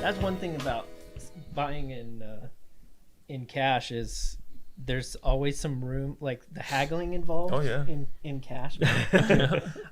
That's one thing about buying in cash is there's always some room, like the haggling involved. Oh, yeah. in cash.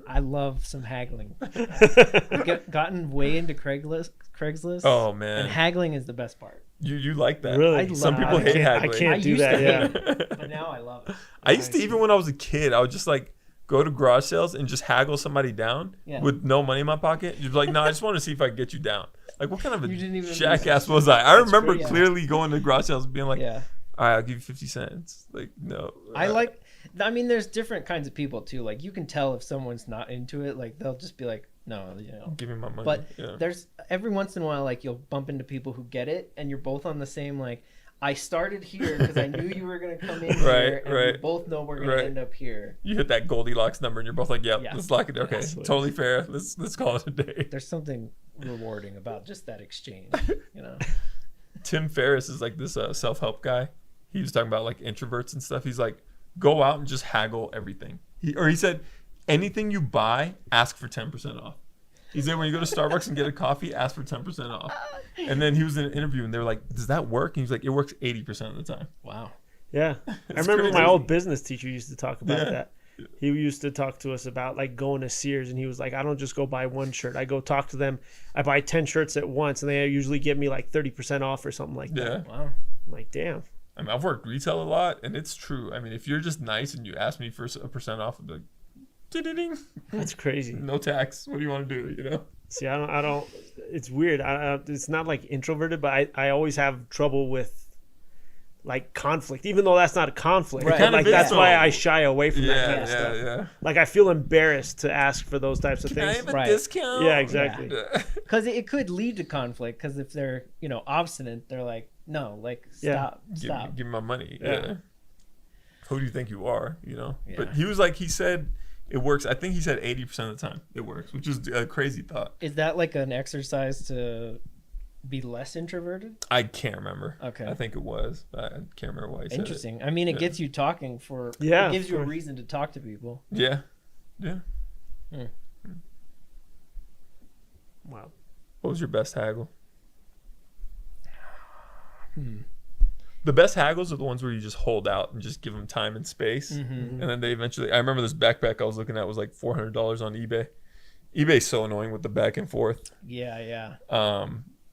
I love some haggling. I've gotten way into Craigslist. Oh, man. And haggling is the best part. You like that? Really? Some people hate haggling. I can't do that. Yeah. But now I love it. I used to, even when I was a kid, I would just like go to garage sales and just haggle somebody down with no money in my pocket. You'd be like, no, I just want to see if I can get you down. Like, what kind of a jackass was I? I remember clearly going to garage sales and being like, all right, I'll give you 50 cents. Like, no. I mean, there's different kinds of people too. Like, you can tell if someone's not into it. Like, they'll just be like, no, give me my money. But there's every once in a while, like, you'll bump into people who get it and you're both on the same, like, I started here because I knew you were going to come in here, and we both know we're going to end up here. You hit that Goldilocks number and you're both like, yep, let's lock it. Okay, totally fair. Let's call it a day. There's something rewarding about just that exchange, Tim Ferriss is like this self-help guy. He was talking about like introverts and stuff. He's like, go out and just haggle everything. He said, anything you buy, ask for 10% off. He said, when you go to Starbucks and get a coffee, ask for 10% off. And then he was in an interview and they were like, does that work? And he's like, it works 80% of the time. Wow. Yeah. I remember my old business teacher used to talk about that. He used to talk to us about like going to Sears, and he was like, I don't just go buy one shirt. I go talk to them. I buy 10 shirts at once, and they usually give me like 30% off or something like that. Yeah. Wow. I'm like, damn. I mean, I've worked retail a lot, and it's true. I mean, if you're just nice and you ask me for a percent off, I'd be like, ding. That's crazy. No tax. What do you want to do? See, I don't. It's weird. It's not like introverted, but I always have trouble with like conflict, even though that's not a conflict. Right. Like that's why I shy away from that kind of stuff. Yeah. Like I feel embarrassed to ask for those types of Can I things. have a discount? Yeah, exactly. Because it could lead to conflict. Because if they're obstinate, they're like, no, like stop. Give me my money. Yeah. Who do you think you are? Yeah. But he said it works. I think he said 80% of the time it works, which is a crazy thought. Is that like an exercise to be less introverted? I can't remember. Okay. I think it was. I can't remember why he said Interesting. I mean, it gets you talking it gives you a reason to talk to people. Yeah. Wow. What was your best haggle? The best haggles are the ones where you just hold out and just give them time and space. And then they eventually, I remember this backpack I was looking at was like $400 on eBay. eBay's so annoying with the back and forth. Yeah.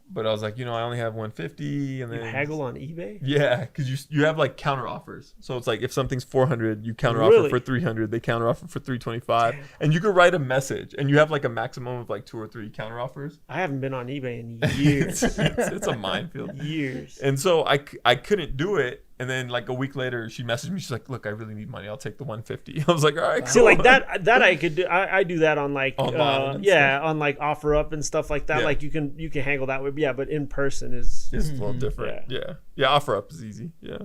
But I was like, I only have 150, and then You haggle on eBay? Yeah, because you have like counter offers. So it's like if something's 400, you counter offer for 300. They counter offer for 325, and you could write a message, and you have like a maximum of like 2 or 3 counter offers. I haven't been on eBay in years. it's a minefield. Years. And so I couldn't do it. And then like a week later, she messaged me. She's like, "Look, I really need money. I'll take the 150." I was like, "All right, cool." See, like that I could do. I do that on like Online on like OfferUp and stuff like that. Yeah. Like you can haggle that way. Yeah, but in person is It's a little different. Yeah. OfferUp is easy. Yeah.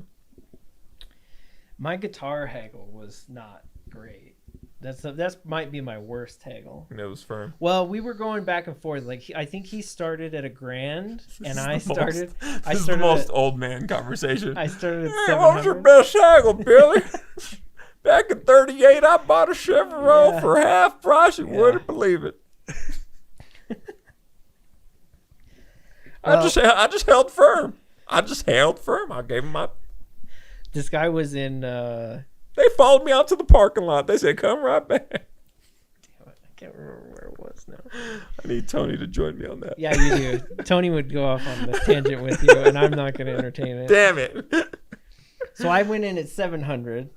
My guitar haggle was not great. That's might be my worst haggle. And it was firm. Well, we were going back and forth. Like I think he started at $1,000, and I started. This is the most old man conversation. I started at Hey, $700. what was your best haggle, Billy? Back in '38, I bought a Chevrolet for half price. You wouldn't believe it. I just held firm. I gave him my. This guy was in. They followed me out to the parking lot. They said, "Come right back." Damn it, I can't remember where it was now. I need Tony to join me on that. Yeah, you do. Tony would go off on this tangent with you, and I'm not going to entertain it. Damn it. So I went in at 700,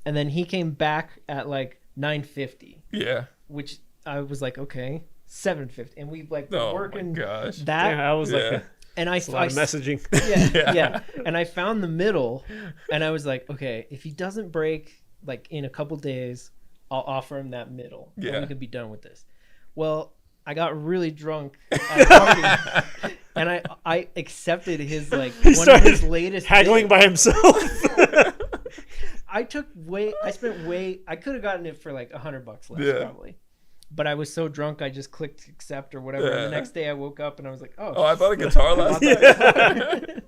and then he came back at like 950. Yeah. Which I was like, okay, 750, and we like Oh working my gosh. that. I was like and I a lot of messaging. Yeah. And I found the middle, and I was like, okay, if he doesn't break like in a couple days, I'll offer him that middle. Yeah. And we could be done with this. Well, I got really drunk at a party, and I accepted his like one of his latest haggling by himself. I could have gotten it for like $100 less probably. But I was so drunk, I just clicked accept or whatever. And the next day I woke up and I was like, oh, I bought a guitar last night.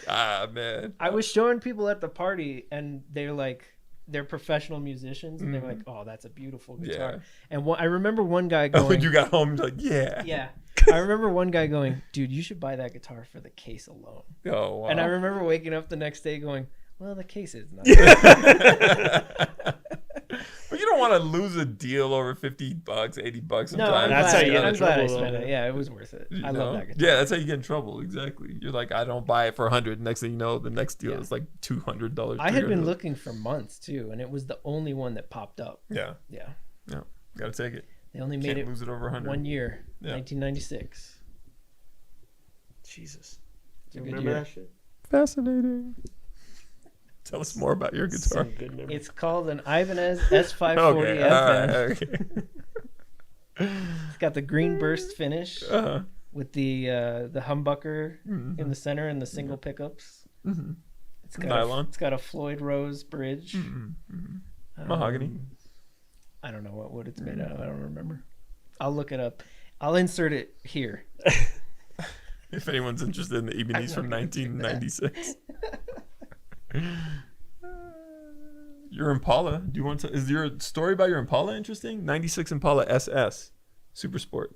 Ah, man. I was showing people at the party, and they're professional musicians, and they're like, oh, that's a beautiful guitar. Yeah. And I remember one guy going, When you got home, you're like, yeah. Yeah. I remember one guy going, dude, you should buy that guitar for the case alone. Oh, wow. And I remember waking up the next day going, well, the case is not. But you don't want to lose a deal over $50, $80 sometimes. No, I'm That's how you get in glad I trouble, spent though. it. Yeah, it was worth it. I You love know? that guitar. Yeah, that's how you get in trouble. Exactly. You're like, I don't buy it for $100. Next thing you know, the next deal is like $200. I had been $300. looking for months too, and it was the only one that popped up. Yeah. Yeah. Yeah. Gotta take it. They only Can't made it lose it over 100. 1 year, Yeah. 1996. Jesus. It's a You good remember year. that shit? Fascinating. Tell us more about your guitar. Some good memory. It's called an Ibanez S540 Okay. FM. All right. Okay. It's got the green burst finish Uh-huh. with the humbucker in the center and the single pickups. Mm-hmm. It's got Nylon. It's got a Floyd Rose bridge. Mahogany. I don't know what wood it's made out of. I don't remember. I'll look it up. I'll insert it here. If anyone's interested in the Ibanez from 1996. Your Impala. Do you want to? Is your story about your Impala interesting? 96 Impala SS, Super Sport.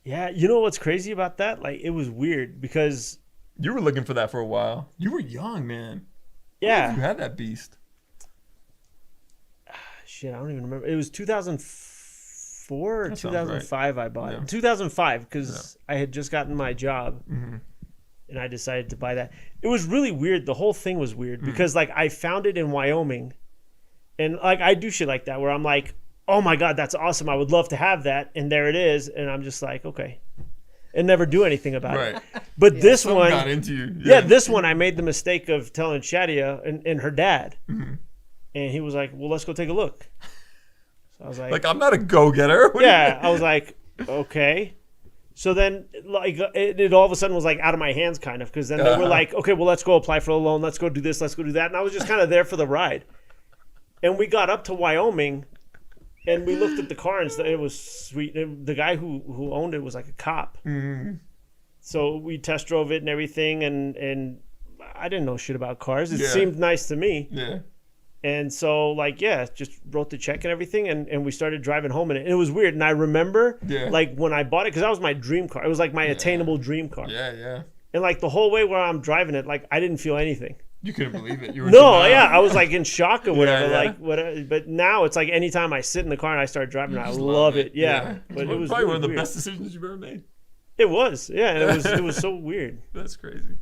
Yeah, you know what's crazy about that? Like, it was weird because, You were looking for that for a while. You were young, man. You yeah, had that beast. shit, I don't even remember. It was 2004 or That sounds 2005 I bought Yeah. it. 2005 because I had just gotten my job Mm-hmm. and I decided to buy that. It was really weird. The whole thing was weird Mm. because, like, I found it in Wyoming, and like I do shit like that where I'm like, oh my god, that's awesome. I would love to have that, and there it is, and I'm just like, okay, and never do anything about it. Right. But this Something one, got into you. yeah, this one I made the mistake of telling Shadia and her dad, Mm-hmm. and he was like, well, let's go take a look. So I was like, Like, I'm not a go-getter. What do you yeah, mean? I was like, okay. So then, like, it all of a sudden was like out of my hands, kind of, because then they were like, okay, well, let's go apply for a loan, let's go do this, let's go do that, and I was just kind of there for the ride. And we got up to Wyoming, and we looked at the car, and it was sweet. The guy who owned it was like a cop. Mm-hmm. So we test drove it and everything, and I didn't know shit about cars. It Yeah. seemed nice to me. Yeah. And so, like, yeah, just wrote the check and everything, and we started driving home in it. And it was weird. And I remember, Yeah. like, when I bought it, because that was my dream car. It was like my attainable dream car. Yeah, yeah. And, like, the whole way where I'm driving it, like, I didn't feel anything. You couldn't believe it. You were No, denial. yeah, I was, like, in shock or whatever. Yeah. Like, whatever. But now it's like anytime I sit in the car and I start driving, You I just love it. Yeah. But It's it was probably really one of the weird. best decisions you've ever made. It was. Yeah, and it was so weird. That's crazy.